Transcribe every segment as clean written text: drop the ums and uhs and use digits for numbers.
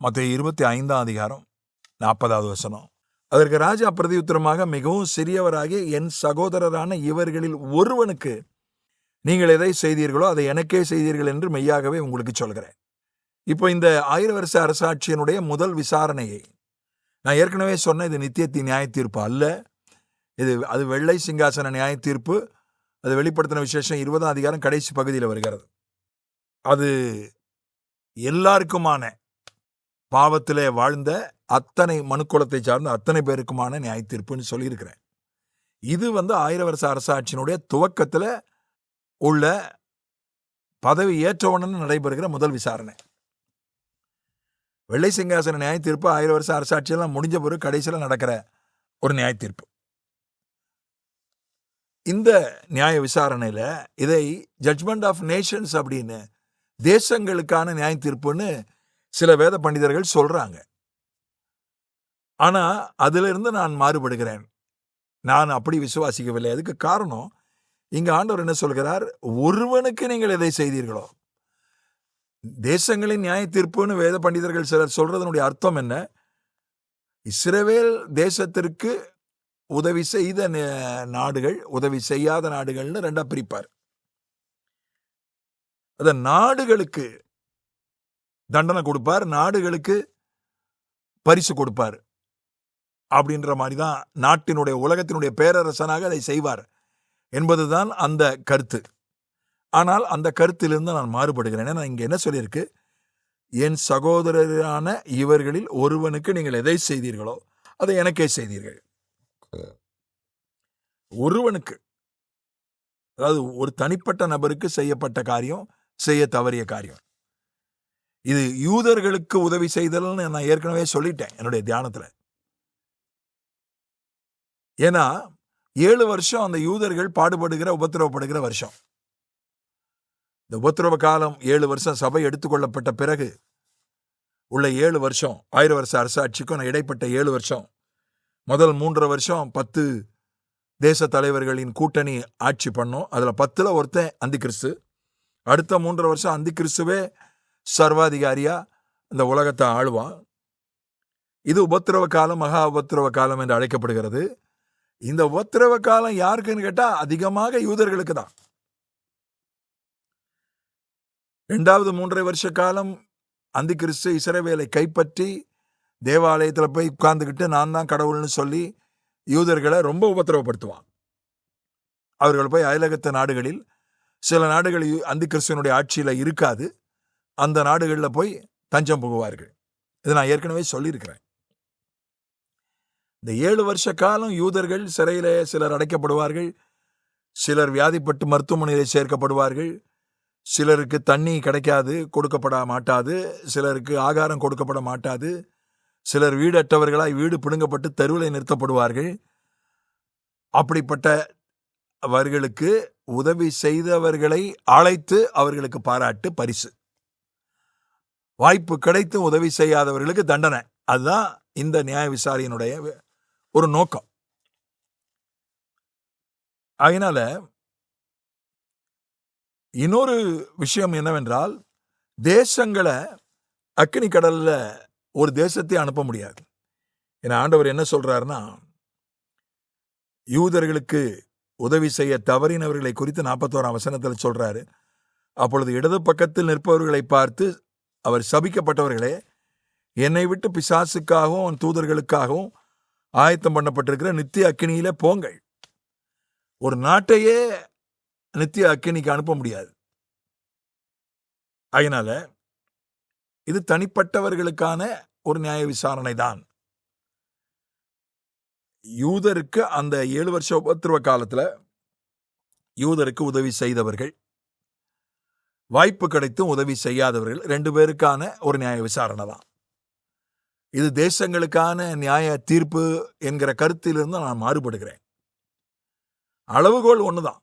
மத்தேயு 25:40. அதற்கு ராஜா பிரதியுத்தரமாக, மிகவும் சிறியவராகிய என் சகோதரரான இவர்களில் ஒருவனுக்கு நீங்கள் எதை செய்தீர்களோ அதை எனக்கே செய்தீர்கள் என்று மெய்யாகவே உங்களுக்கு சொல்கிறேன். இப்போ இந்த 1000 வருஷ அரசாட்சியினுடைய முதல் விசாரணையை நான் ஏற்கனவே சொன்ன, இது நித்தியத்தின் நியாய தீர்ப்பு அல்ல. அது வெள்ளை சிங்காசன நியாய தீர்ப்பு. அது வெளிப்படுத்தின விசேஷம் 20ஆம் அதிகாரம் கடைசி பகுதியில் வருகிறது. அது எல்லாருக்குமான, பாவத்திலே வாழ்ந்த அத்தனை மனுக்குலத்தை சார்ந்த அத்தனை பேருக்குமான நியாய தீர்ப்புன்னு சொல்லியிருக்கிறேன். இது 1000 வருஷ அரசாட்சியினுடைய துவக்கத்தில் உள்ள பதவி ஏற்றவுடன் நடைபெறுகிற முதல் விசாரணை. வெள்ளை சிங்காசன நியாய தீர்ப்பு 1000 வருஷ அரசாட்சியெல்லாம் முடிஞ்ச பிறகு கடைசியில் நடக்கிற ஒரு நியாய தீர்ப்பு. இந்த நியாய விசாரணையில் இதை ஜட்ஜ்மெண்ட் ஆஃப் நேஷன்ஸ் அப்படின்னு, தேசங்களுக்கான நியாய தீர்ப்புன்னு சில வேத பண்டிதர்கள் சொல்றாங்க. ஆனா அதிலிருந்து நான் மாறுபடுகிறேன். நான் அப்படி விசுவாசிக்கவில்லை. அதுக்கு காரணம், இங்க ஆண்டவர் என்ன சொல்கிறார்? ஒருவனுக்கு நீங்கள் எதை செய்தீர்களோ. தேசங்களின் நியாய தீர்ப்புன்னு வேத பண்டிதர்கள் சிலர் சொல்றதனுடைய அர்த்தம் என்ன? இஸ்ரவேல் தேசத்திற்கு உதவி செய்த நாடுகள், உதவி செய்யாத நாடுகள்னு ரெண்டா பிரிப்பார். அத நாடுகளுக்கு தண்டனை கொடுப்பார், நாடுகளுக்கு பரிசு கொடுப்பார். அப்படின்ற மாதிரி தான் நாட்டினுடைய, உலகத்தினுடைய பேரரசனாக அதை செய்வார் என்பதுதான் அந்த கருத்து. ஆனால் அந்த கருத்திலிருந்து நான் மாறுபடுகிறேன். ஏன்னா இங்க என்ன சொல்லியிருக்கு? என் சகோதரரான இவர்களில் ஒருவனுக்கு நீங்கள் எதை செய்தீர்களோ அதை எனக்கே செய்தீர்கள். ஒருவனுக்கு, அதாவது ஒரு தனிப்பட்ட நபருக்கு செய்யப்பட்ட காரியம், செய்ய தவறிய காரியம். இது யூதர்களுக்கு உதவி செய்தல்னு நான் ஏற்கனவே சொல்லிட்டேன் என்னுடைய தியானத்துல. ஏன்னா 7 வருஷம் அந்த யூதர்கள் பாடுபடுகிற, உபத்திரவப்படுகிற வருஷம். இந்த உபத்திரவ காலம் 7 வருஷம் சபை எடுத்துக்கொள்ளப்பட்ட பிறகு உள்ள 7 வருஷம், 1000 வருஷ அரசாட்சிக்கும் இடைப்பட்ட 7 வருஷம். முதல் 3 வருஷம் 10 தேச தலைவர்களின் கூட்டணி ஆட்சி பண்ணோம். அதில் 10ல் ஒருத்தன் அந்தி கிறிஸ்து. அடுத்த 3 வருஷம் அந்தி கிறிஸ்துவே சர்வாதிகாரியா இந்த உலகத்தை ஆளுவான். இது உபத்திரவ காலம், மகா உபத்திரவ காலம் என்று அழைக்கப்படுகிறது. இந்த உபத்திரவ காலம் யாருக்குன்னு கேட்டா அதிகமாக யூதர்களுக்கு தான். 2வது 3.5 வருஷ காலம் அந்தி கிறிஸ்து இஸ்ரவேலை கைப்பற்றி தேவாலயத்தில் போய் உட்கார்ந்துக்கிட்டு நான் தான் கடவுள்னு சொல்லி யூதர்களை ரொம்ப உபத்திரவப்படுத்துவான். அவர்கள் போய் அயலகத்த நாடுகளில், சில நாடுகள் அந்தி கிறிஸ்துவனுடைய ஆட்சியில் இருக்காது, அந்த நாடுகளில் போய் தஞ்சம் புகுவார்கள். இதை நான் ஏற்கனவே சொல்லியிருக்கிறேன். இந்த 7 வருஷ காலம் யூதர்கள் சிறையிலே சிலர் அடைக்கப்படுவார்கள், சிலர் வியாதிப்பட்டு மருத்துவமனையில் சேர்க்கப்படுவார்கள், சிலருக்கு தண்ணி கிடைக்காது, கொடுக்கப்பட மாட்டாது, சிலருக்கு ஆகாரம் கொடுக்கப்பட மாட்டாது, சிலர் வீடற்றவர்களாய் வீடு பிடுங்கப்பட்டு தெருவில் நிறுத்தப்படுவார்கள். அப்படிப்பட்டவர்களுக்கு உதவி செய்தவர்களை அழைத்து அவர்களுக்கு பாராட்டு, பரிசு. வாய்ப்பு கிடைத்து உதவி செய்யாதவர்களுக்கு தண்டனை. அதுதான் இந்த நியாய விசாரணையினுடைய ஒரு நோக்கம். அதனால இன்னொரு விஷயம் என்னவென்றால், தேசங்களை அக்கினி கடல்ல ஒரு தேசத்தை அனுப்ப முடியாது. ஏன்னா ஆண்டவர் என்ன சொல்றாருன்னா, யூதர்களுக்கு உதவி செய்ய தவறினவர்களை குறித்து 41ஆம் வசனத்தில் சொல்றாரு. அப்பொழுது இடது பக்கத்தில் நிற்பவர்களை பார்த்து அவர், சபிக்கப்பட்டவர்களே, என்னை விட்டு பிசாசுக்காகவும் அவன் தூதர்களுக்காகவும் ஆயத்தம் பண்ணப்பட்டிருக்கிற நித்திய அக்கினியில போங்கள். ஒரு நாட்டையே நித்திய அக்கினிக்கு அனுப்ப முடியாது. அதனால இது தனிப்பட்டவர்களுக்கான ஒரு நியாய விசாரணை தான். யூதருக்கு அந்த 7 வருஷ உபத்திரவ காலத்துல யூதருக்கு உதவி செய்தவர்கள், வாய்ப்பு கிடைத்தும் உதவி செய்யாதவர்கள், 2 பேருக்கான ஒரு நியாய விசாரணை தான். இது தேசங்களுக்கான நியாய தீர்ப்பு என்கிற கருத்திலிருந்து நான் மாறுபடுகிறேன். அளவுகோல் ஒண்ணுதான்.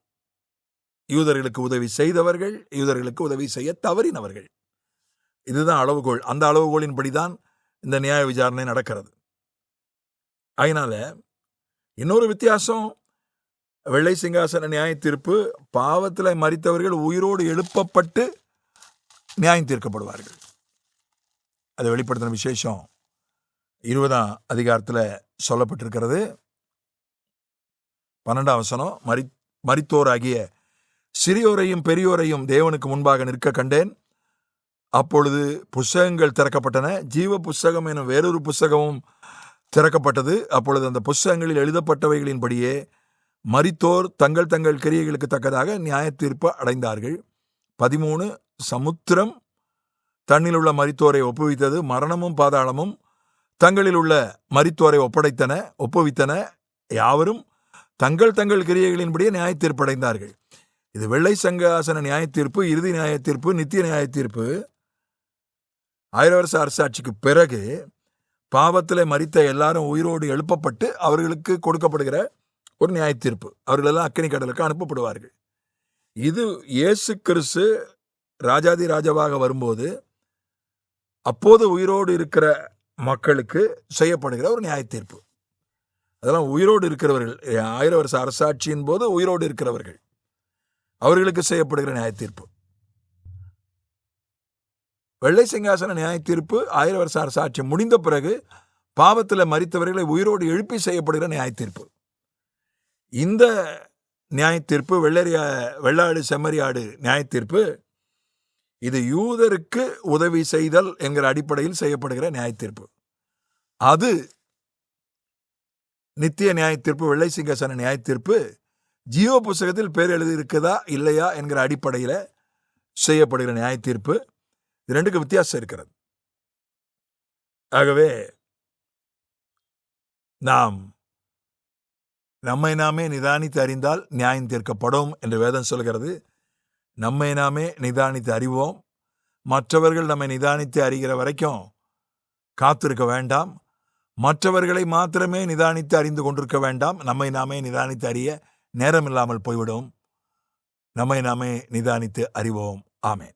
யூதர்களுக்கு உதவி செய்தவர்கள், யூதர்களுக்கு உதவி செய்ய தவறினவர்கள், இதுதான் அளவுகோல். அந்த அளவுகோலின்படிதான் இந்த நியாய விசாரணை நடக்கிறது. அதனால இன்னொரு வித்தியாசம், வெள்ளை சிங்காசன நியாய தீர்ப்பு, பாவத்தில் மரித்தவர்கள் உயிரோடு எழுப்பப்பட்டு நியாயம் தீர்க்கப்படுவார்கள். அதை வெளிப்படுத்தின விசேஷம் 20ஆம் அதிகாரத்தில் சொல்லப்பட்டிருக்கிறது. 12ஆம் வசனம், மரித்தோராகிய சிறியோரையும் பெரியோரையும் தேவனுக்கு முன்பாக நிற்க கண்டேன். அப்பொழுது புஸ்தகங்கள் திறக்கப்பட்டன. ஜீவ புஸ்தகம் எனும் வேறொரு புஸ்தகமும் திறக்கப்பட்டது. அப்பொழுது அந்த புஸ்தகங்களில் எழுதப்பட்டவைகளின்படியே மரித்தோர் தங்கள் தங்கள் கிரியைகளுக்கு தக்கதாக நியாய தீர்ப்பு அடைந்தார்கள். 13 சமுத்திரம் தன்னில் உள்ள மரித்தோரை ஒப்புவித்தது. மரணமும் பாதாளமும் தங்களில் உள்ள மரித்தோரை ஒப்புவித்தன. யாவரும் தங்கள் தங்கள் கிரியைகளின்படியே நியாய தீர்ப்பு அடைந்தார்கள். இது வெள்ளை சங்காசன நியாய தீர்ப்பு, இறுதி நியாய தீர்ப்பு, நித்திய நியாய தீர்ப்பு. 1000 வருஷ அரசாட்சிக்கு பிறகு பாவத்திலே மரித்த எல்லாரும் உயிரோடு எழுப்பப்பட்டு அவர்களுக்கு கொடுக்கப்படுகிற ஒரு நியாய தீர்ப்பு. அவர்களெல்லாம் அக்கினி கடலுக்கு அனுப்பப்படுவார்கள். இது இயேசு கிறிஸ்து ராஜாதி ராஜாவாக வரும்போது அப்போது உயிரோடு இருக்கிற மக்களுக்கு செய்யப்படுகிற ஒரு நியாய தீர்ப்பு. அதெல்லாம் உயிரோடு இருக்கிறவர்கள், 1000 வருஷ அரசாட்சியின் போது உயிரோடு இருக்கிறவர்கள், அவர்களுக்கு செய்யப்படுகிற நியாய தீர்ப்பு. வெள்ளை சிங்காசன நியாய தீர்ப்பு 1000 வருஷ அரசாட்சி முடிந்த பிறகு பாவத்தில் மரித்தவர்களை உயிரோடு எழுப்பி செய்யப்படுகிற நியாய தீர்ப்பு. இந்த நியாய தீர்ப்பு வெள்ளாடு செம்மறியாடு நியாய தீர்ப்பு, இது யூதருக்கு உதவி செய்தல் என்கிற அடிப்படையில் செய்யப்படுகிற நியாய தீர்ப்பு. அது நித்திய நியாய தீர்ப்பு, வெள்ளை சிங்காசன நியாய தீர்ப்பு ஜீவ புஸ்தகத்தில் பேர் எழுதியிருக்குதா இல்லையா என்கிற அடிப்படையில் செய்யப்படுகிற நியாய தீர்ப்பு. இது ரெண்டுக்கு வித்தியாசம் இருக்கிறது. ஆகவே நாம் நம்மை நாமே நிதானித்து அறிந்தால் நியாயம் தீர்க்கப்படும் என்று வேதம் சொல்கிறது. நம்மை நாமே நிதானித்து அறிவோம். மற்றவர்கள் நம்மை நிதானித்து அறிகிற வரைக்கும் காத்திருக்க வேண்டாம். மற்றவர்களை மாத்திரமே நிதானித்து அறிந்து கொண்டிருக்க வேண்டாம். நம்மை நாமே நிதானித்து அறிய நேரம் இல்லாமல் போய்விடும். நம்மை நாமே நிதானித்து அறிவோம். ஆமென்.